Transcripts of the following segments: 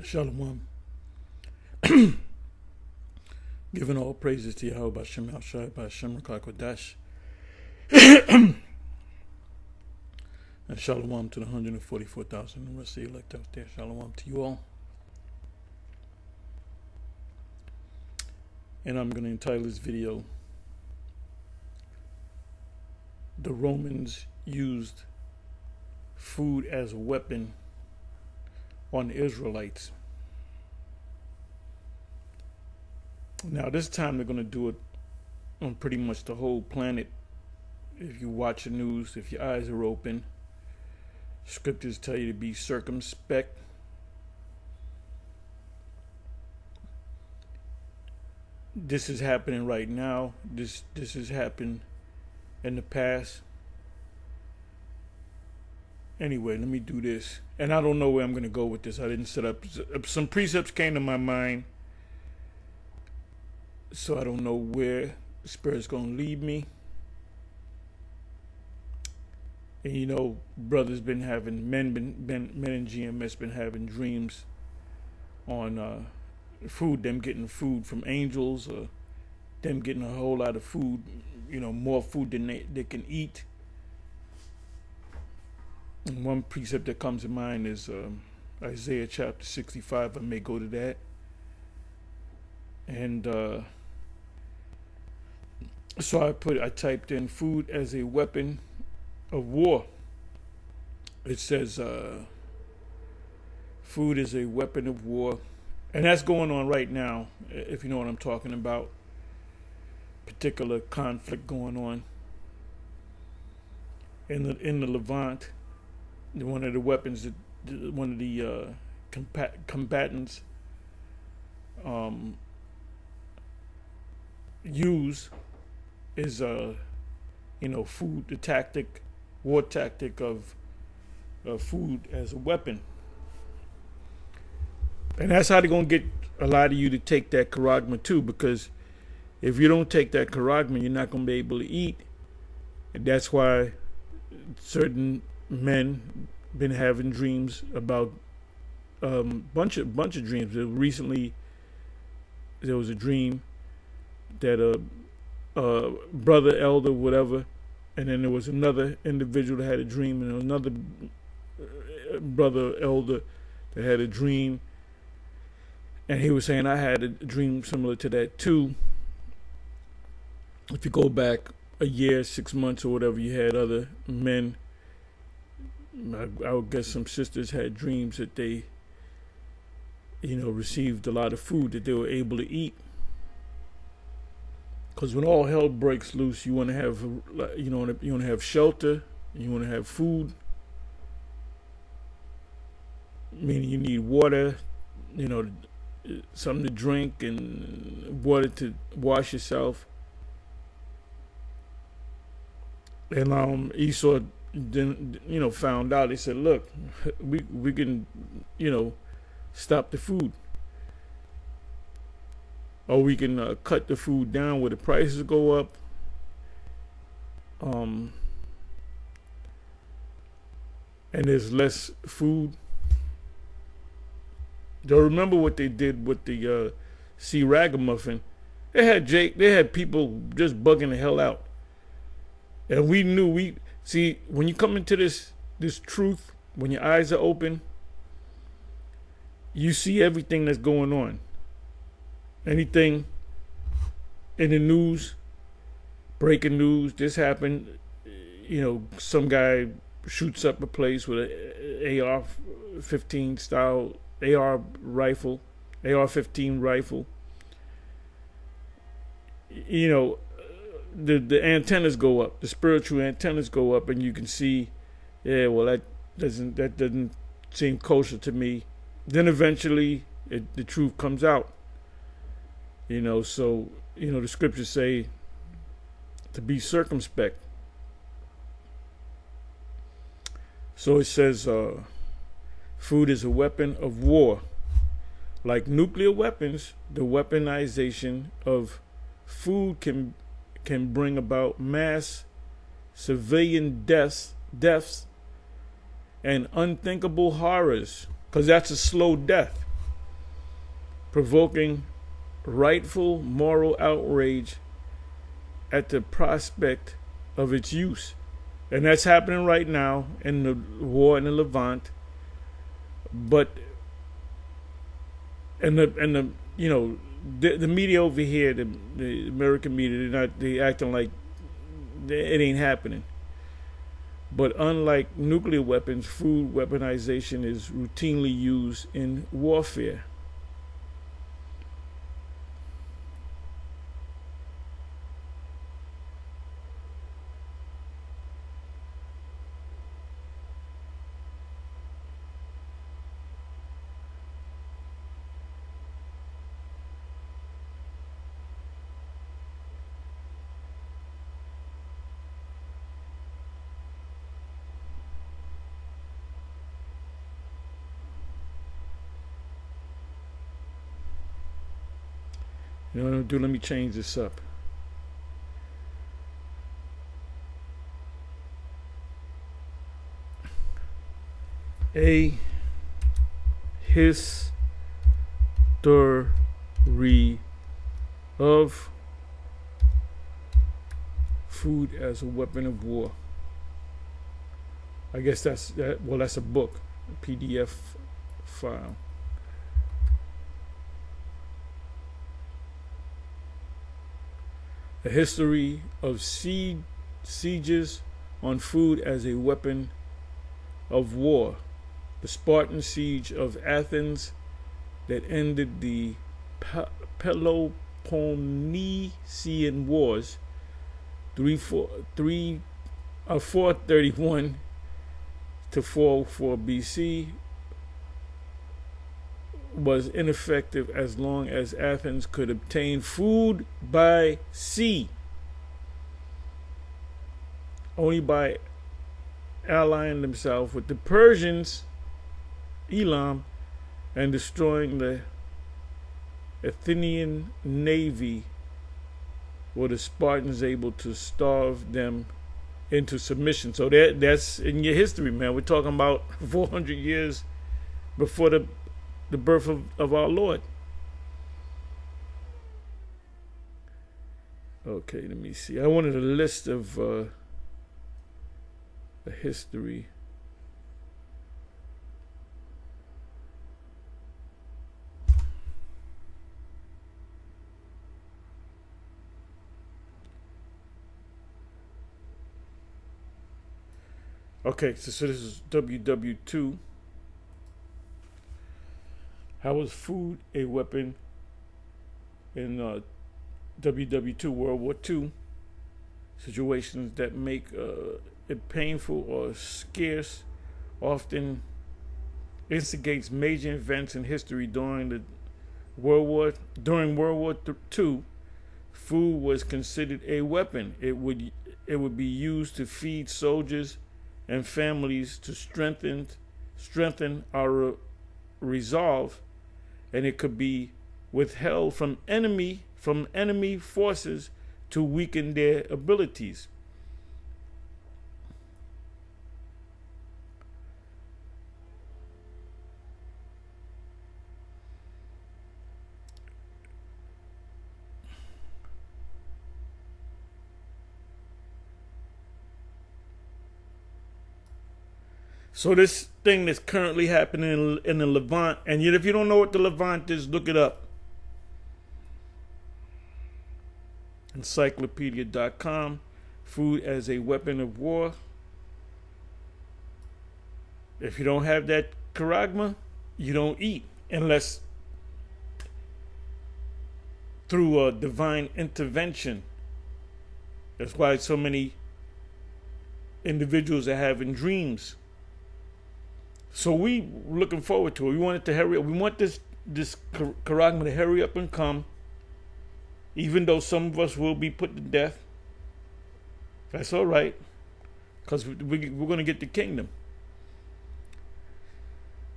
Shalom. Giving all praises to Yahweh Bashem Al-Shai Bashem Rakakwadash. And shalom to the 144,000 the rest of the elect out there. Shalom to you all. And I'm going to entitle this video, The Romans Used Food as a Weapon on the Israelites. Now this time they're going to do it on pretty much the whole planet. If you watch the news, if your eyes are open, scriptures tell you to be circumspect. This is happening right now. This has happened in the past. Anyway, let me do this. And I don't know where I'm going to go with this. I didn't set up. Some precepts came to my mind, so I don't know where the Spirit's going to lead me. And you know, brothers been having, men in GMS been having dreams on food, them getting food from angels, or them getting a whole lot of food, you know, more food than they can eat. And one precept that comes to mind is Isaiah chapter 65. I may go to that. And so I typed in food as a weapon of war. It says food is a weapon of war. And that's going on right now, if you know what I'm talking about. Particular conflict going on in the Levant. One of the weapons that one of the combatants use is food, the war tactic of food as a weapon. And that's how they're going to get a lot of you to take that charagma too, because if you don't take that charagma, you're not going to be able to eat. And that's why certain men been having dreams about bunch of dreams. Recently, there was a dream that a brother, elder, whatever, and then there was another individual that had a dream, and another brother, elder, that had a dream. And he was saying, I had a dream similar to that too. If you go back a year, 6 months or whatever, you had other men. I would guess some sisters had dreams that they, received a lot of food that they were able to eat. Because when all hell breaks loose, you want to have, you want to have shelter, you want to have food. Meaning you need water, something to drink and water to wash yourself. And Esau then, found out. He said, look, we can, stop the food. Or we can cut the food down where the prices go up. And there's less food. Do you remember what they did with the C. Ragamuffin? They had people just bugging the hell out. And we knew, see, when you come into this truth, when your eyes are open, you see everything that's going on. Anything in the news, breaking news, this happened, some guy shoots up a place with an AR-15 style AR-15 rifle. The antennas go up, the spiritual antennas go up, and you can see, that doesn't seem kosher to me. Then eventually the truth comes out. So the scriptures say to be circumspect. So it says food is a weapon of war. Like nuclear weapons, the weaponization of food can bring about mass civilian deaths and unthinkable horrors, because that's a slow death, provoking rightful moral outrage at the prospect of its use. And that's happening right now in the war in the Levant. But and the the media over here, the American media, they acting like it ain't happening. But unlike nuclear weapons, food weaponization is routinely used in warfare. You know what I'm gonna do? Let me change this up. A history of food as a weapon of war. I guess that's a book, a PDF file. A history of sieges on food as a weapon of war. The Spartan siege of Athens that ended the Peloponnesian Wars 431 to 404 BC was ineffective as long as Athens could obtain food by sea. Only by allying themselves with the Persians, Elam, and destroying the Athenian navy were the Spartans able to starve them into submission. So that's in your history, man. We're talking about 400 years before the birth of our Lord. Okay, let me see. I wanted a list of a history. Okay, so this is WW2. How was food a weapon in WW2, World War II? Situations that make it painful or scarce often instigates major events in history. During World War II, food was considered a weapon. It would be used to feed soldiers and families, to strengthen our resolve, and it could be withheld from enemy forces to weaken their abilities. So this thing that's currently happening in the Levant, and yet if you don't know what the Levant is, look it up. Encyclopedia.com, food as a weapon of war. If you don't have that charagma, you don't eat unless through a divine intervention. That's why so many individuals are having dreams. So we looking forward to it. We want it to hurry up. We want this charagma to hurry up and come, even though some of us will be put to death. That's all right, because we're going to get the kingdom.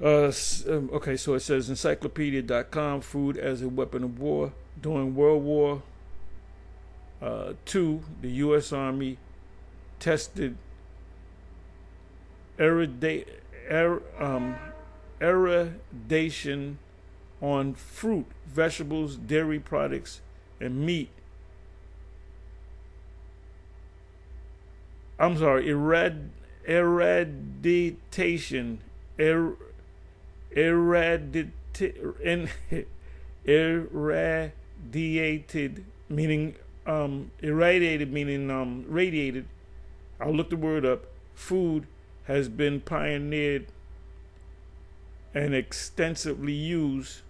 Okay, so it says encyclopedia.com, food as a weapon of war. During World War II, the U.S. Army tested eradation on fruit, vegetables, dairy products, and meat. I'm sorry, eradication, irradiated, meaning irradiated, meaning radiated. I'll look the word up. Food has been pioneered and extensively used.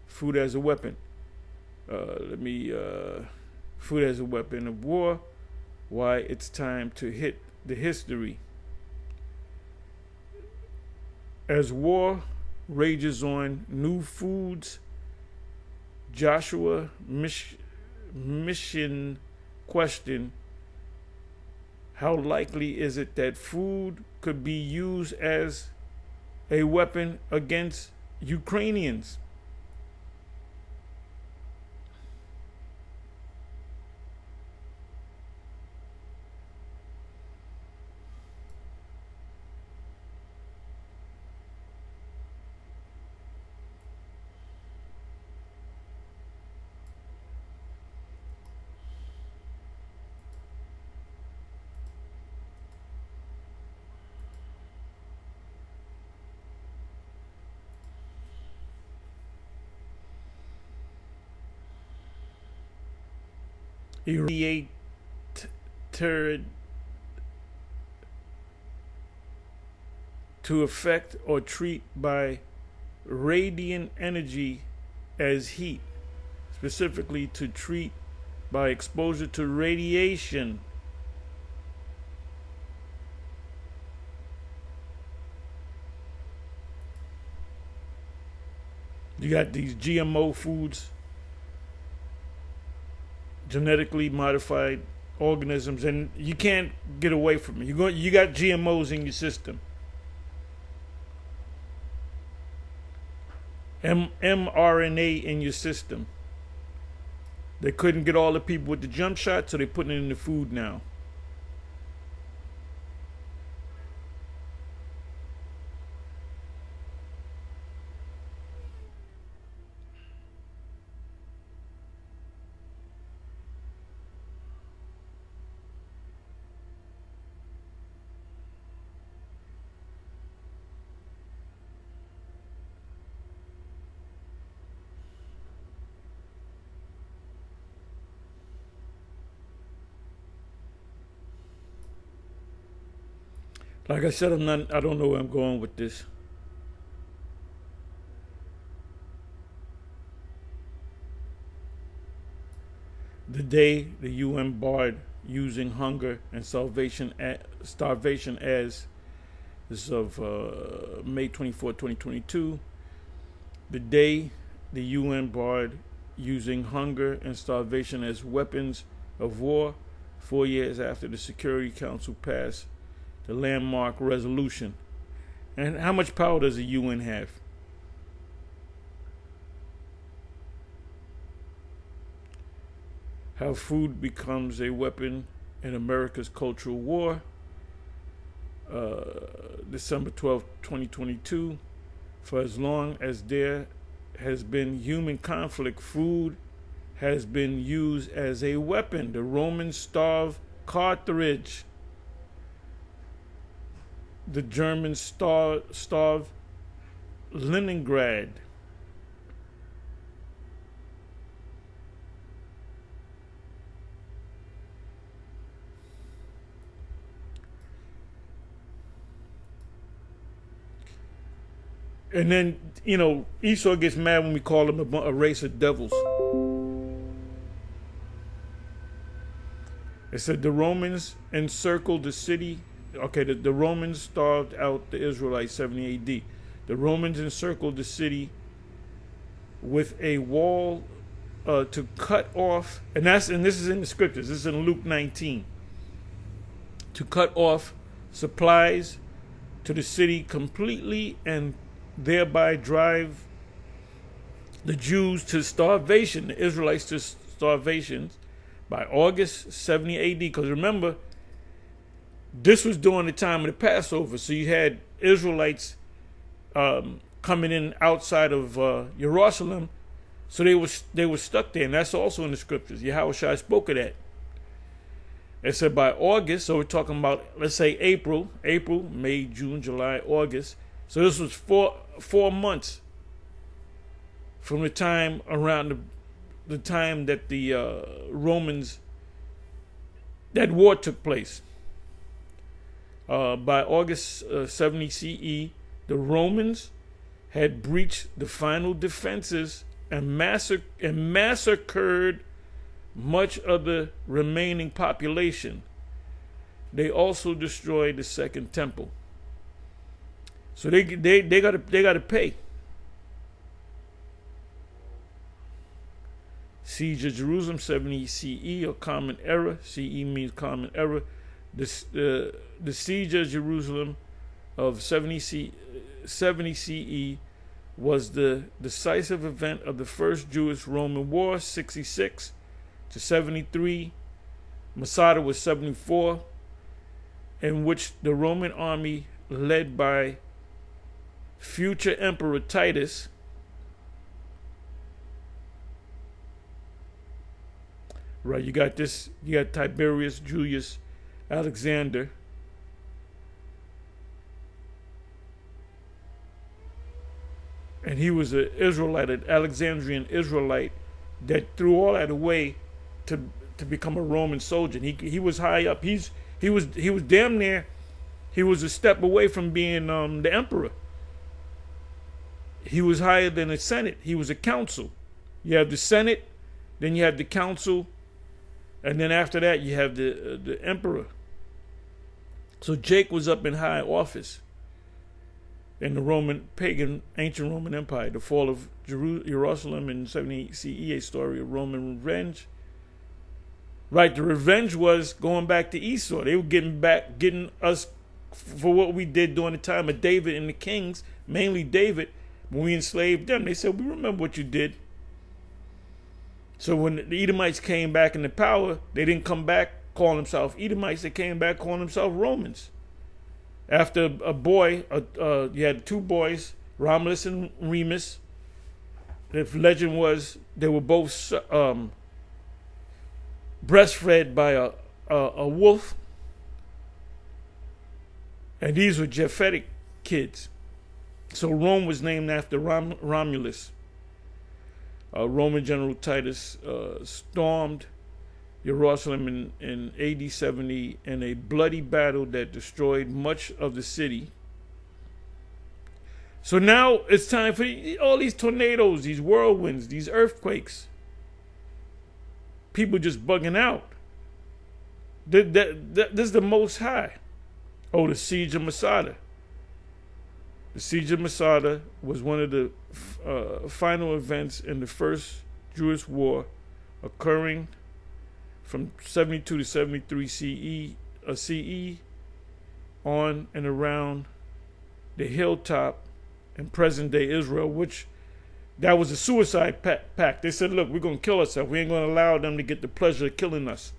Food as a weapon. Food as a weapon of war. Why it's time to hit the history. As war rages on, new foods, Joshua mission question: how likely is it that food could be used as a weapon against Ukrainians? Irradiated to affect or treat by radiant energy as heat, specifically to treat by exposure to radiation. You got these GMO foods, genetically modified organisms, and you can't get away from it. You got GMOs in your system. mRNA in your system. They couldn't get all the people with the jump shot, so they're putting it in the food now. Like I said, I don't know where I'm going with this. The day the UN barred using hunger and starvation as, this is of May 24, 2022. The day the UN barred using hunger and starvation as weapons of war, 4 years after the Security Council passed the landmark resolution. And how much power does the UN have? How food becomes a weapon in America's cultural war. December 12, 2022. For as long as there has been human conflict, food has been used as a weapon. The Romans starved Carthage. The Germans starved Leningrad. And then, Esau gets mad when we call them a race of devils. It said the Romans encircled the city. Okay, the Romans starved out the Israelites 70 AD. The Romans encircled the city with a wall to cut off, and this is in the scriptures. This is in Luke 19. To cut off supplies to the city completely and thereby drive the Jews to starvation, the Israelites to starvation by August 70 AD. Because remember, this was during the time of the Passover. So you had Israelites coming in outside of Jerusalem. So they were stuck there, and that's also in the scriptures. Yahushua spoke of that. It said by August, so we're talking about, let's say April, May, June, July, August. So this was four months from the time around the time that the Romans, that war took place. By August 70 CE, the Romans had breached the final defenses and massacred much of the remaining population. They also destroyed the second temple. So they got to pay. Siege of Jerusalem, 70 CE, or Common Era. CE means Common Era. The siege of Jerusalem of 70 CE was the decisive event of the First Jewish-Roman War, 66 to 73. Masada was 74, in which the Roman army, led by future Emperor Titus, right? You got Tiberius Julius Alexander. And he was an Israelite, an Alexandrian Israelite that threw all that away to become a Roman soldier. He was high up. He was damn near. He was a step away from being the emperor. He was higher than the Senate. He was a council. You have the Senate, then you have the council, and then after that you have the emperor. So Jake was up in high office in the Roman, pagan, ancient Roman Empire. The fall of Jerusalem in 70 CE, a story of Roman revenge. Right, the revenge was going back to Esau. They were getting us for what we did during the time of David and the kings, mainly David, when we enslaved them. They said, we remember what you did. So when the Edomites came back into power, they didn't come back calling themselves Edomites. They came back calling themselves Romans. After you had two boys, Romulus and Remus. The legend was they were both breastfed by a wolf. And these were Japhetic kids. So Rome was named after Romulus. Roman General Titus stormed Jerusalem in AD 70 in a bloody battle that destroyed much of the city. So now it's time for all these tornadoes, these whirlwinds, these earthquakes. People just bugging out. This is the Most High. Oh, the Siege of Masada. The Siege of Masada was one of the final events in the First Jewish War, occurring from 72 to 73 CE on and around the hilltop in present-day Israel, which that was a suicide pact. They said, look, we're going to kill ourselves. We ain't going to allow them to get the pleasure of killing us.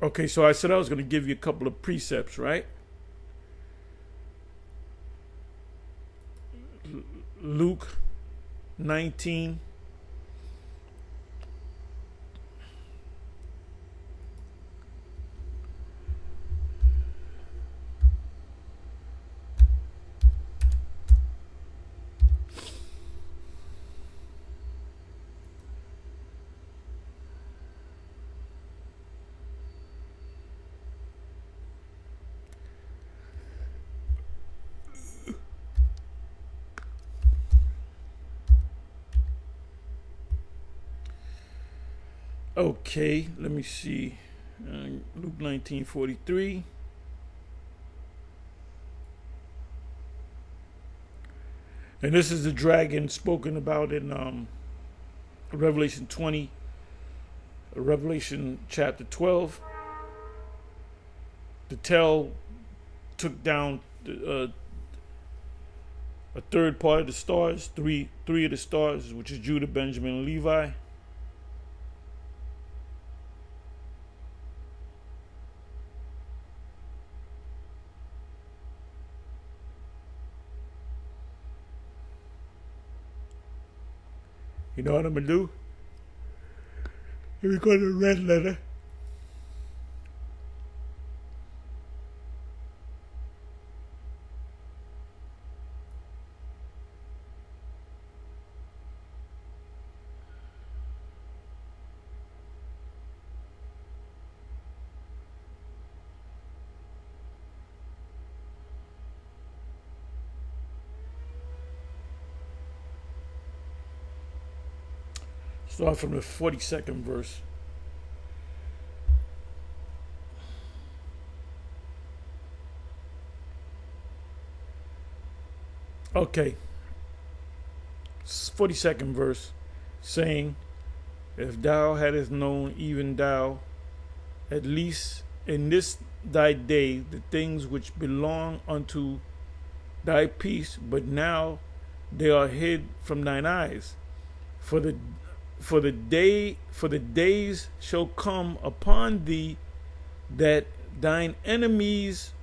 Okay, so I said I was going to give you a couple of precepts, right? Luke 19. Okay, let me see. Luke 19:43. And this is the dragon spoken about in Revelation 20, Revelation chapter 12. The tail took down a third part of the stars, three of the stars, which is Judah, Benjamin, and Levi. You know what I'm going to do? Here we go to the red letter. Start from the 42nd verse. Okay. 42nd verse, saying, if thou hadst known, even thou, at least in this thy day, the things which belong unto thy peace, but now they are hid from thine eyes. For the days shall come upon thee that thine enemies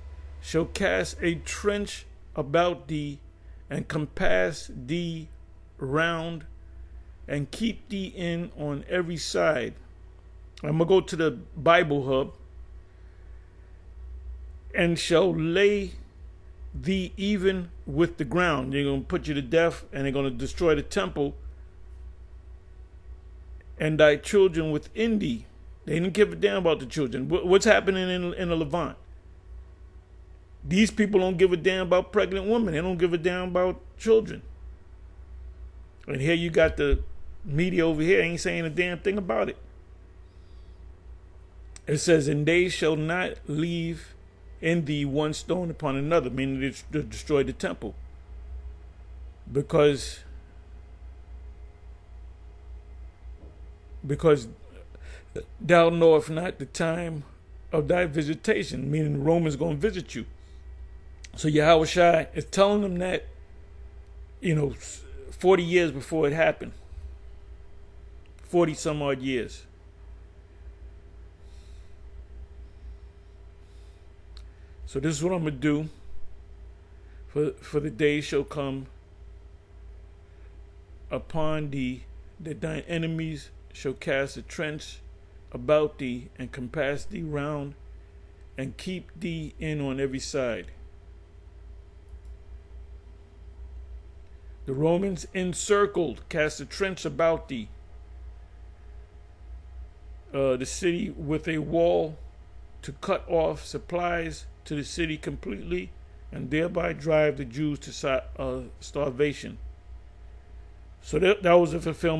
shall cast a trench about thee and compass thee round and keep thee in on every side. I'm going to go to the Bible Hub. And shall lay thee even with the ground. They're going to put you to death, and they're going to destroy the temple and thy children within thee. They didn't give a damn about the children. What's happening in the Levant? These people don't give a damn about pregnant women. They don't give a damn about children. And here you got the media over here ain't saying a damn thing about it. It says, and they shall not leave in thee one stone upon another, meaning they destroy the temple. Because thou knowest not the time of thy visitation, meaning the Romans going to visit you. So Yahushua is telling them that, 40 years before it happened. 40 some odd years. So this is what I'm going to do. For the day shall come upon thee that thine enemies shall cast a trench about thee and compass thee round and keep thee in on every side. The Romans encircled, cast a trench about thee, the city with a wall to cut off supplies to the city completely and thereby drive the Jews to starvation. So that was a fulfillment